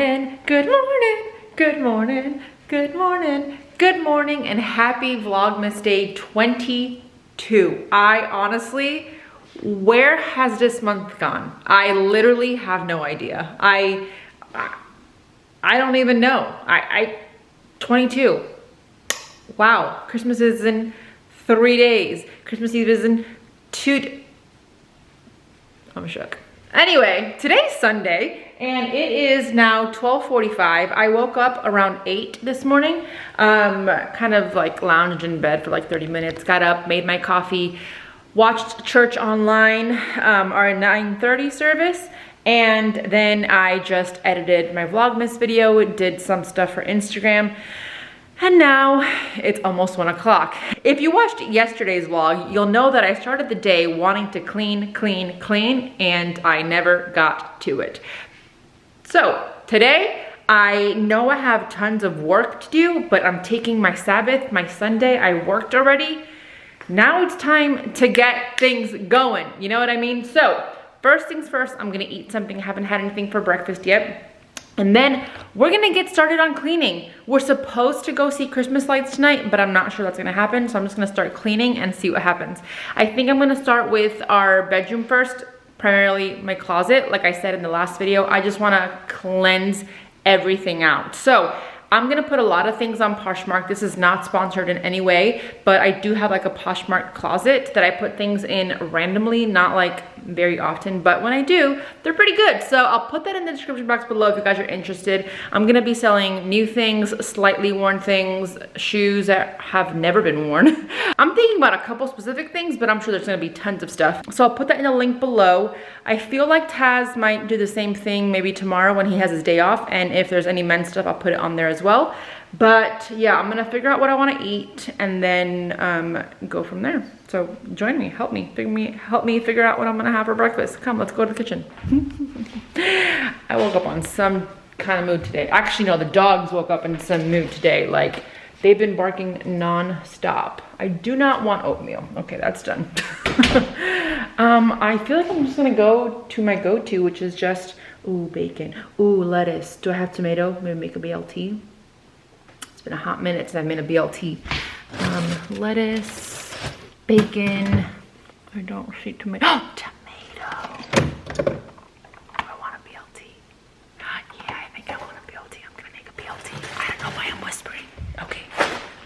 morning, good morning, good morning, good morning, good morning, and happy Vlogmas Day 22. I honestly, where has this month gone? I literally have no idea. I don't even know. 22. Wow, Christmas is in 3 days. Christmas Eve is in 2. I'm shook. Anyway, today's Sunday and it is now 12:45. I woke up around 8 this morning, kind of like lounged in bed for like 30 minutes, got up, made my coffee, watched church online, our 9:30 service, and then I just edited my Vlogmas video, did some stuff for Instagram. And now it's almost 1 o'clock. If you watched yesterday's vlog, you'll know that I started the day wanting to clean, and I never got to it. So today, I know I have tons of work to do, but I'm taking my Sabbath, my Sunday. I worked already. Now it's time to get things going. You know what I mean? So first things first, I'm gonna eat something. I haven't had anything for breakfast yet. And then we're gonna get started on cleaning. We're supposed to go see Christmas lights tonight, but I'm not sure that's gonna happen. So I'm just gonna start cleaning and see what happens. I think I'm gonna start with our bedroom first, primarily my closet. Like I said in the last video, I just wanna cleanse everything out. So I'm gonna put a lot of things on Poshmark. This is not sponsored in any way, but I do have like a Poshmark closet that I put things in randomly, not like very often, but when I do, they're pretty good. So I'll put that in the description box below if you guys are interested. I'm gonna be selling new things, slightly worn things, shoes that have never been worn. I'm thinking about a couple specific things, but I'm sure there's gonna be tons of stuff. So I'll put that in the link below. I feel like Taz might do the same thing maybe tomorrow when he has his day off, and if there's any men's stuff, I'll put it on there as well. But yeah, I'm gonna figure out what I want to eat and then go from there. So join me, help me figure out what I'm gonna have for breakfast. Come, let's go to the kitchen. I woke up on some kind of mood today. Actually, no, the dogs woke up in some mood today. Like, they've been barking non-stop. I do not want oatmeal. Okay, that's done. I feel like I'm just gonna go to my go-to, which is just, ooh, bacon. Ooh, lettuce. Do I have tomato? Maybe make a BLT. It's been a hot minute since I made a BLT. Lettuce, bacon. I don't see tomato. Oh, tomato. I want a BLT. Yeah, I think I want a BLT. I'm gonna make a BLT. I don't know why I'm whispering. Okay,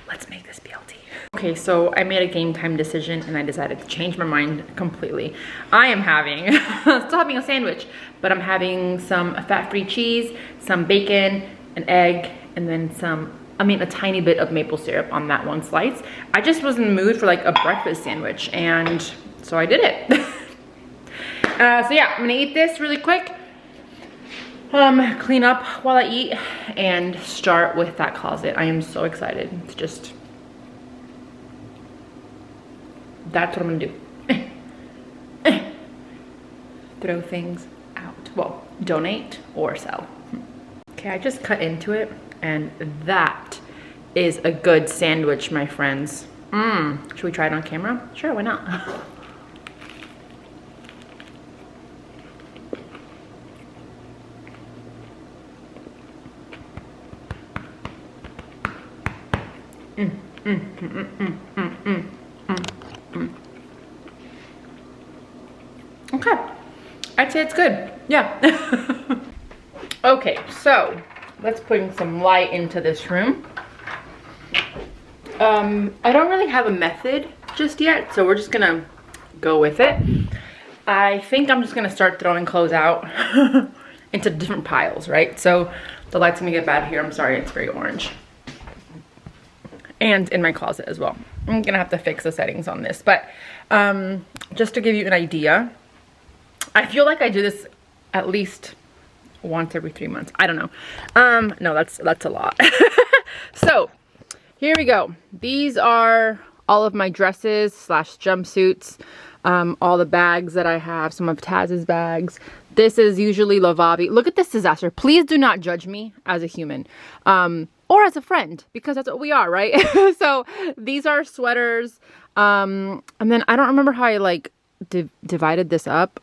let's make this BLT. Okay, so I made a game time decision and I decided to change my mind completely. I am having, still having a sandwich, but I'm having some fat-free cheese, some bacon, an egg, and then a tiny bit of maple syrup on that one slice. I just was in the mood for like a breakfast sandwich, and so I did it. So yeah, I'm gonna eat this really quick, clean up while I eat, and start with that closet. I am so excited. It's just, that's what I'm gonna do. Throw things out. Well, donate or sell. Okay, I just cut into it, and that is a good sandwich, my friends. Should we try it on camera? Sure, why not? Okay, I'd say it's good. Yeah. Okay, so let's put some light into this room. I don't really have a method just yet, so we're just gonna go with it. I think I'm just gonna start throwing clothes out into different piles, right? So the light's gonna get bad here. I'm sorry, it's very orange. And in my closet as well. I'm gonna have to fix the settings on this, but just to give you an idea, I feel like I do this at least once every 3 months. I don't know. No, that's a lot. So here we go. These are all of my dresses / jumpsuits, all the bags that I have, some of Taz's bags. This is usually Lavabi. Look at this disaster. Please do not judge me as a human or as a friend, because that's what we are, right? So these are sweaters, and then I don't remember how I like divided this up.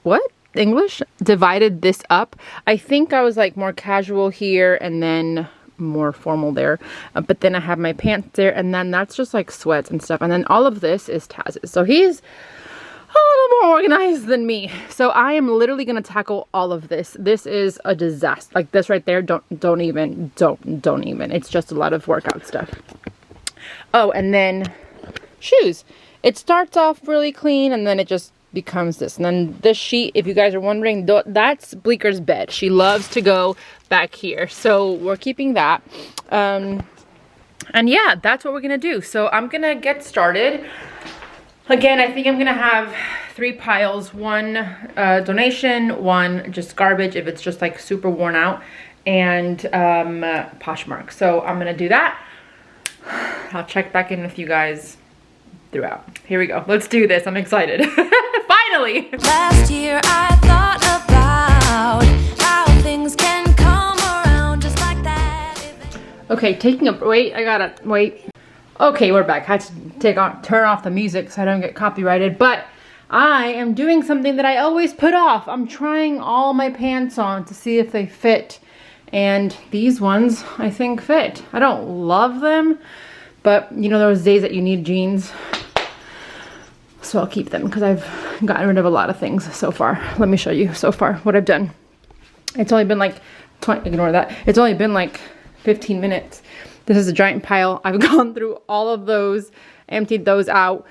What? English? Divided this up. I think I was like more casual here and then more formal there. But then I have my pants there, and then that's just like sweats and stuff. And then all of this is Taz's. So he's a little more organized than me. So I am literally going to tackle all of this. This is a disaster. Like this right there, don't even. It's just a lot of workout stuff. Oh, and then shoes. It starts off really clean and then it just becomes this. And then this sheet, if you guys are wondering, that's Bleeker's bed. She loves to go back here. So we're keeping that. And yeah, that's what we're going to do. So I'm going to get started. Again, I think I'm gonna have 3 piles, 1 donation, 1 just garbage if it's just like super worn out, and Poshmark. So I'm gonna do that. I'll check back in with you guys throughout. Here we go. Let's do this. I'm excited. Finally! Last year I thought about how things can come around just like that. Okay, taking a wait. I gotta wait. Okay, we're back. I had to turn off the music so I don't get copyrighted, but I am doing something that I always put off. I'm trying all my pants on to see if they fit, and these ones I think fit. I don't love them, but you know those days that you need jeans, so I'll keep them because I've gotten rid of a lot of things so far. Let me show you so far what I've done. It's only been like 20, ignore that. It's only been like 15 minutes. This is a giant pile. I've gone through all of those, emptied those out.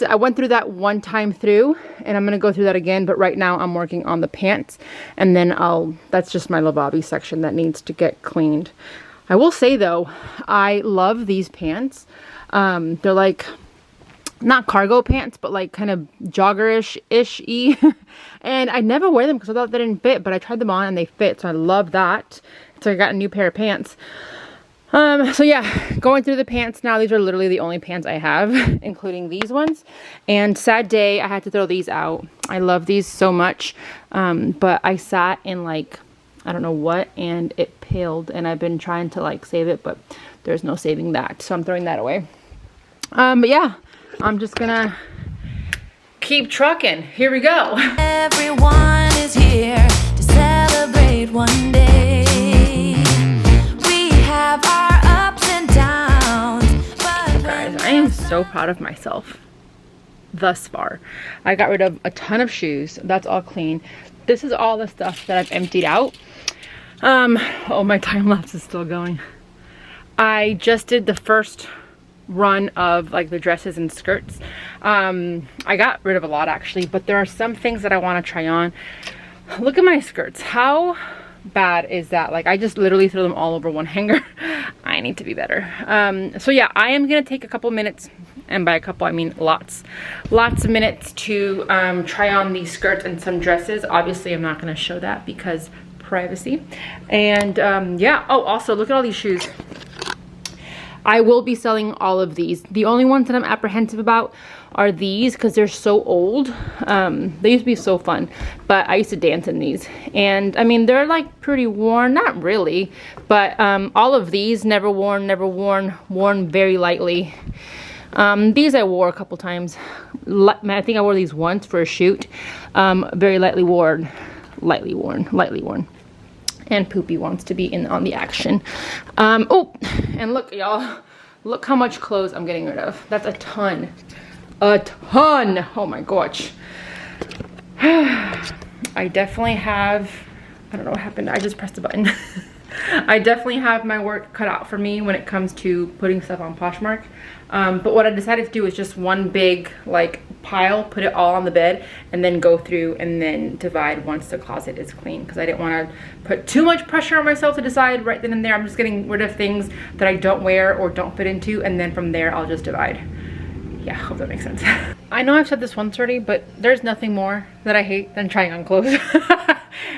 I went through that one time through, and I'm gonna go through that again, but right now I'm working on the pants, and then that's just my lavabi section that needs to get cleaned. I will say though, I love these pants. They're like, not cargo pants, but like kind of joggerish-ish-y. And I never wear them because I thought they didn't fit, but I tried them on and they fit, so I love that. So I got a new pair of pants. So yeah, going through the pants now. These are literally the only pants I have, including these ones. And sad day, I had to throw these out. I love these so much, but I sat in like, I don't know what, and it peeled, and I've been trying to like save it, but there's no saving that, so I'm throwing that away. But yeah, I'm just gonna keep trucking. Here we go. Everyone is here to celebrate one day. We have our ups and downs, but guys, I am so proud of myself thus far. I got rid of a ton of shoes. That's all clean. This is all the stuff that I've emptied out. Oh, my time lapse is still going. I just did the first run of like the dresses and skirts. I got rid of a lot actually, but there are some things that I want to try on. Look at my skirts. How bad is that? Like, I just literally threw them all over one hanger. I need to be better. So yeah, I am gonna take a couple minutes, and by a couple I mean lots of minutes to try on these skirts and some dresses. Obviously I'm not gonna show that because privacy. And yeah, oh, also look at all these shoes. I will be selling all of these. The only ones that I'm apprehensive about are these because they're so old. They used to be so fun, but I used to dance in these. And I mean, they're like pretty worn, not really, but all of these never worn, worn very lightly. These I wore a couple times. I think I wore these once for a shoot. Very lightly worn. And Poopy wants to be in on the action. Oh, and look, y'all, look how much clothes I'm getting rid of. That's a ton. Oh my gosh. I definitely have, I don't know what happened. I just pressed a button. I definitely have my work cut out for me when it comes to putting stuff on Poshmark. But what I decided to do is just one big like pile, put it all on the bed, and then go through and then divide once the closet is clean, because I didn't want to put too much pressure on myself to decide right then and there. I'm just getting rid of things that I don't wear or don't fit into, and then from there I'll just divide. Yeah, hope that makes sense. I know I've said this once already, but there's nothing more that I hate than trying on clothes.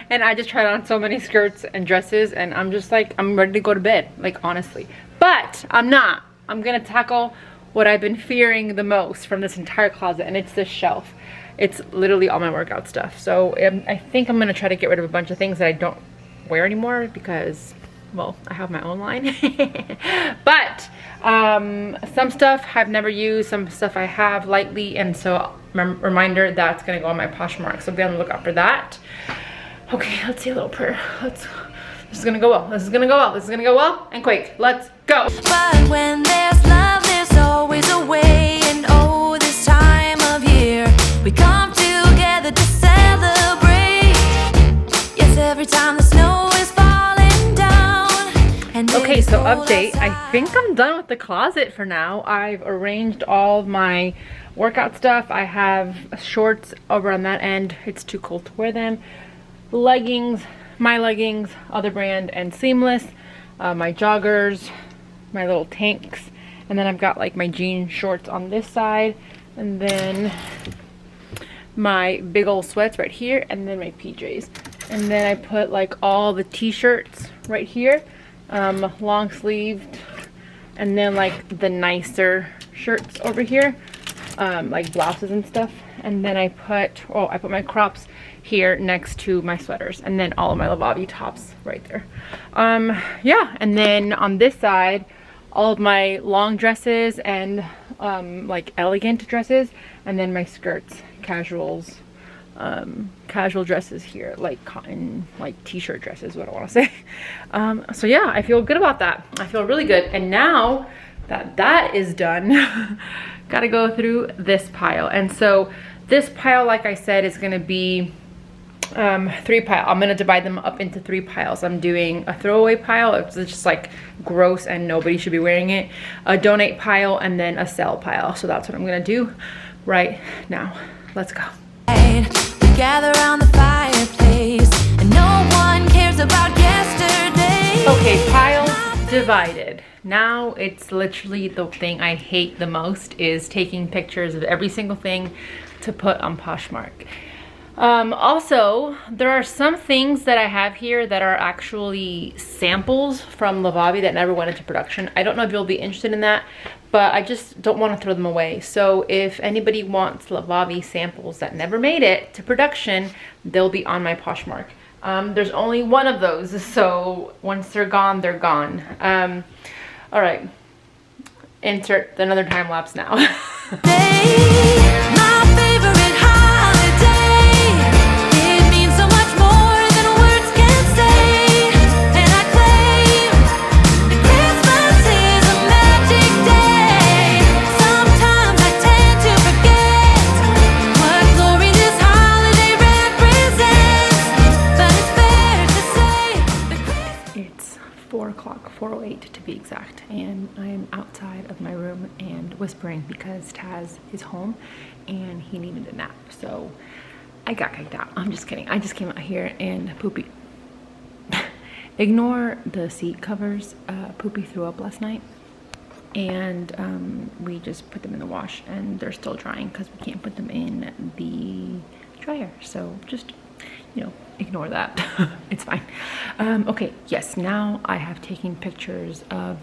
And I just tried on so many skirts and dresses, and I'm just like, I'm ready to go to bed, like honestly. But I'm not. I'm gonna tackle what I've been fearing the most from this entire closet, and it's this shelf. It's literally all my workout stuff. So I think I'm gonna try to get rid of a bunch of things that I don't wear anymore because, well, I have my own line. But some stuff I've never used, some stuff I have lightly, and so reminder that's gonna go on my Poshmark. So be on the lookout for that. Okay, let's say a little prayer. This is gonna go well. This is gonna go well. This is gonna go well. And quick, let's go. But when there's love, there's always a way. And oh, this time of year, we come together to celebrate. Yes, every time the snow is falling down. And Okay, so update. I think I'm done with the closet for now. I've arranged all of my workout stuff. I have shorts over on that end. It's too cold to wear them. Leggings, my leggings, other brand, and seamless. My joggers, my little tanks, and then I've got like my jean shorts on this side, and then my big old sweats right here, and then my PJs. And then I put like all the t-shirts right here, long sleeved, and then like the nicer shirts over here, like blouses and stuff. And then I put my crops here next to my sweaters, and then all of my Lavavi tops right there. Yeah, and then on this side, all of my long dresses and like elegant dresses, and then my skirts, casual dresses here, like cotton, like t-shirt dresses, what I want to say. So yeah, I feel good about that. I feel really good. And now that that is done, gotta go through this pile. And so this pile, like I said, is gonna be 3 piles. I'm gonna divide them up into 3 piles. I'm doing a throwaway pile, it's just like gross and nobody should be wearing it, a donate pile, and then a sell pile. So that's what I'm gonna do right now. Let's go. We gather around the fireplace, and no one cares about yesterday. Okay, piles divided. Now it's literally the thing I hate the most, is taking pictures of every single thing to put on Poshmark. Also, there are some things that I have here that are actually samples from Lavavi that never went into production. I don't know if you'll be interested in that, but I just don't want to throw them away. So if anybody wants Lavavi samples that never made it to production, they'll be on my Poshmark. There's only one of those, so once they're gone, they're gone. All right, insert another time lapse now. My favorite holiday. It means so much more than words can say. And I claim that Christmas is a magic day. Sometimes I tend to forget what glory this holiday represents. But it's fair to say that It's 4 o'clock, 4:08 to be exact, and I'm outside of my room and whispering because Taz is home and he needed a nap. So I got kicked out. I'm just kidding. I just came out here and Poopy. Ignore the seat covers. Poopy threw up last night, and we just put them in the wash, and they're still drying because we can't put them in the dryer. So just, you know, ignore that. It's fine. Okay, yes, now I have taken pictures of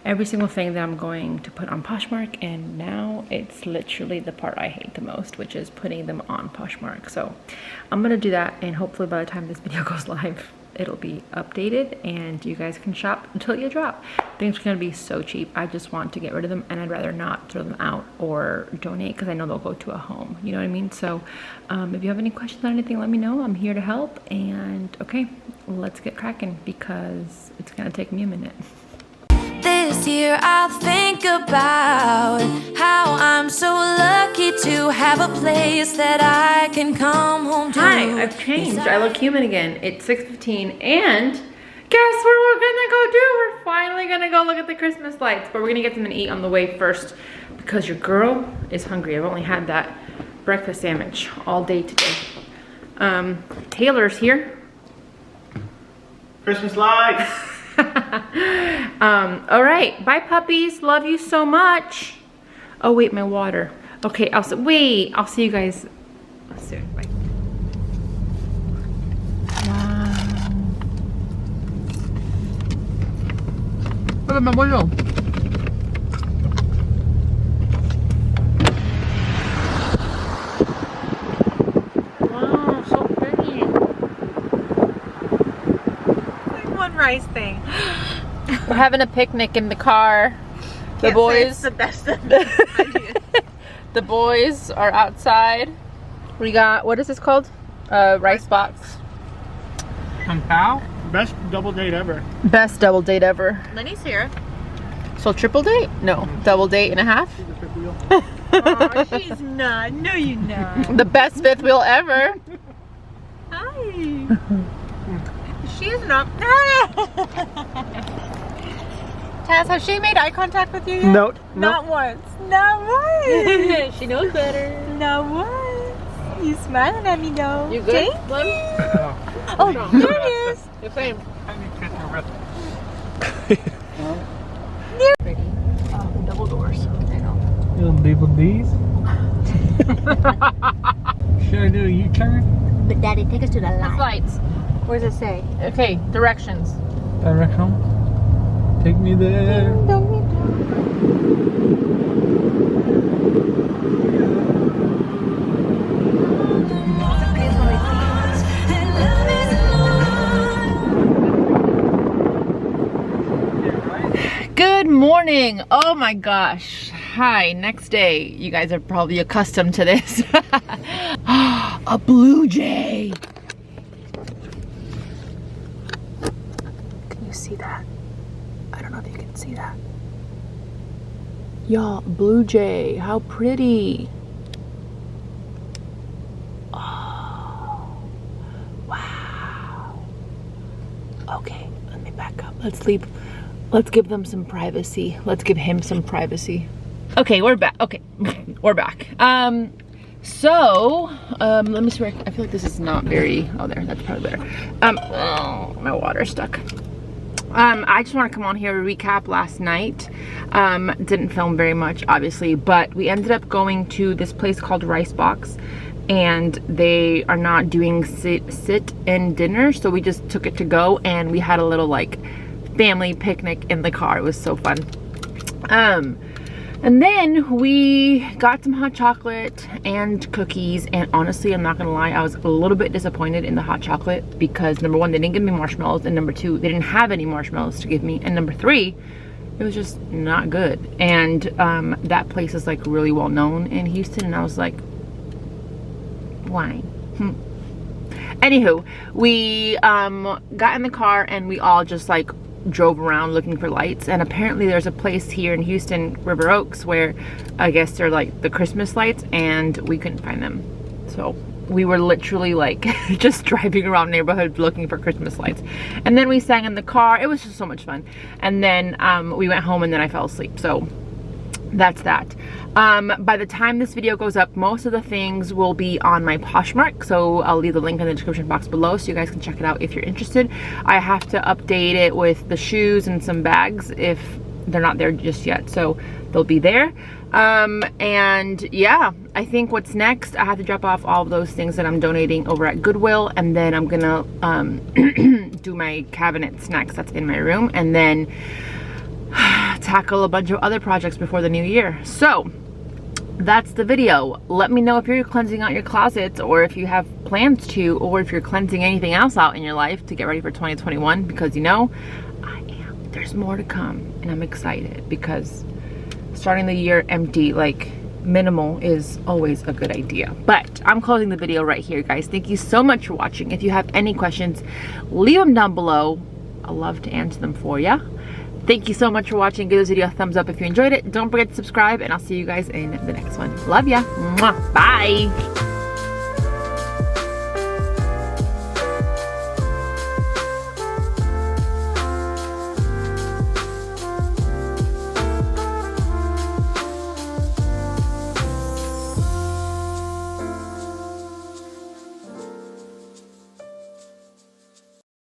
every single thing that I'm going to put on Poshmark, and now it's literally the part I hate the most, which is putting them on Poshmark. So I'm gonna do that, and hopefully by the time this video goes live, it'll be updated and you guys can shop until you drop. Things are gonna be so cheap. I just want to get rid of them, and I'd rather not throw them out or donate because I know they'll go to a home, you know what I mean? So if you have any questions on anything, let me know. I'm here to help. And okay, let's get cracking because it's gonna take me a minute. this year I'll think about how I'm so lucky to have a place that I can come home to. Hi, I've changed. I look human again. It's 6:15, and guess what we're gonna go do? We're finally gonna go look at the Christmas lights, but we're gonna get something to eat on the way first because your girl is hungry. I've only had that breakfast sandwich all day today. Taylor's here. Christmas lights. All right, bye puppies. Love you so much. Oh wait, my water. Okay, I'll see you guys soon. Bye. Wow, so pretty. Like one rice thing. We're having a picnic in the car. The boys. The best of the The boys are outside. We got, what is this called? Rice box. Kung Pao? Best double date ever. Best double date ever. Lenny's here. So triple date? No, double date and a half. She's a fifth wheel. Oh, she's not. No, you're not. The best fifth wheel ever. Hi. She is not. Taz, has she made eye contact with you yet? No. Not once. Not once. She knows better. Not once. You smiling at me though. You good? Thank you. Oh, there it is. The same. I need to catch my breath. Pretty. Oh, double doors. I know. Little double D's. Should I do a U-turn? But Daddy, take us to the light. Lights. What does it say? Okay, directions. Direction. Take me there. Good morning. Oh my gosh. Hi, next day. You guys are probably accustomed to this. A blue jay. Can you see that? I don't know if you can see that. Y'all, blue jay, how pretty. Oh, wow. Okay, let me back up. Let's leave. Let's give them some privacy. Let's give him some privacy. Okay, we're back. Okay, we're back. Let me see where, I feel like this is not very, oh there, that's probably better. Oh, my water's stuck. I just want to come on here and recap last night. Didn't film very much, obviously, but we ended up going to this place called Rice Box, and they are not doing sit and dinner, so we just took it to go, and we had a little like family picnic in the car. It was so fun. And then we got some hot chocolate and cookies, and honestly, I'm not gonna lie, I was a little bit disappointed in the hot chocolate because number one, they didn't give me marshmallows, and number two, they didn't have any marshmallows to give me, and number three, it was just not good. And that place is like really well known in Houston, and I was like, why? Anywho, we got in the car and we all just like drove around looking for lights, and apparently there's a place here in Houston, River Oaks, where I guess they're like the Christmas lights, and we couldn't find them. So we were literally like just driving around neighborhoods looking for Christmas lights, and then we sang in the car. It was just so much fun. And then we went home, and then I fell asleep. So that's that. By the time this video goes up, most of the things will be on my Poshmark, so I'll leave the link in the description box below so you guys can check it out if you're interested. I have to update it with the shoes and some bags if they're not there just yet, so they'll be there. And yeah, I think what's next, I have to drop off all of those things that I'm donating over at Goodwill, and then I'm gonna do my cabinet snacks that's in my room, and then tackle a bunch of other projects before the new year. So that's the video. Let me know if you're cleansing out your closets, or if you have plans to, or if you're cleansing anything else out in your life to get ready for 2021, because you know I am. There's more to come, and I'm excited because starting the year empty, like minimal, is always a good idea. But I'm closing the video right here, guys. Thank you so much for watching. If you have any questions, leave them down below. I'll love to answer them for you. Thank you so much for watching. Give this video a thumbs up if you enjoyed it. Don't forget to subscribe, and I'll see you guys in the next one. Love ya. Mwah. Bye.